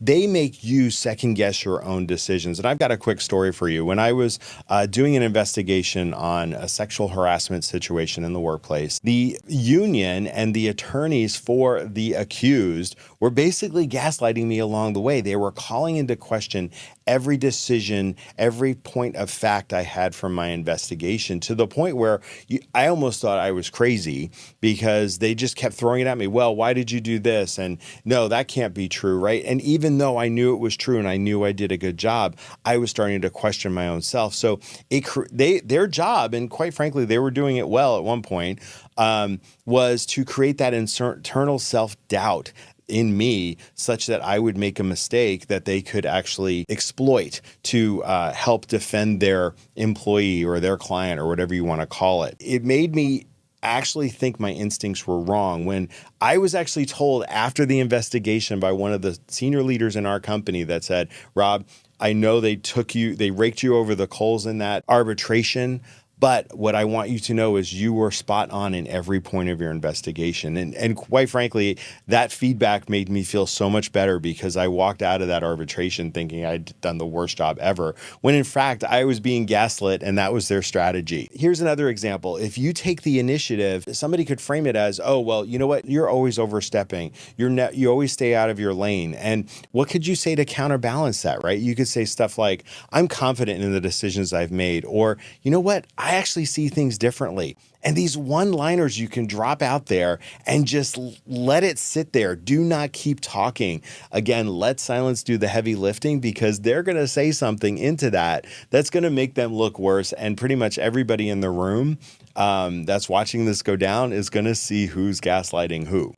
they make you second guess your own decisions. And I've got a quick story for you. When I was doing an investigation on a sexual harassment situation in the workplace, the union and the attorneys for the accused were basically gaslighting me along the way. They were calling into question every decision, every point of fact I had from my investigation, to the point where I almost thought I was crazy, because they just kept throwing it at me. Well, why did you do this? And no, that can't be true, right? And even though I knew it was true and I knew I did a good job, I was starting to question my own self. So their job, and quite frankly, they were doing it well at one point, was to create that internal self-doubt in me, such that I would make a mistake that they could actually exploit to help defend their employee or their client or whatever you want to call it. It made me actually think my instincts were wrong, when I was actually told after the investigation by one of the senior leaders in our company that said, Rob, I know they raked you over the coals in that arbitration, but what I want you to know is you were spot on in every point of your investigation. And quite frankly, that feedback made me feel so much better, because I walked out of that arbitration thinking I'd done the worst job ever, when in fact I was being gaslit and that was their strategy. Here's another example. If you take the initiative, somebody could frame it as, oh, well, you know what? You're always overstepping. You always stay out of your lane. And what could you say to counterbalance that, right? You could say stuff like, I'm confident in the decisions I've made, or, you know what? I actually see things differently. And these one-liners you can drop out there and just let it sit there. Do not keep talking. Again, let silence do the heavy lifting, because they're going to say something into that that's going to make them look worse. And pretty much everybody in the room that's watching this go down is going to see who's gaslighting who.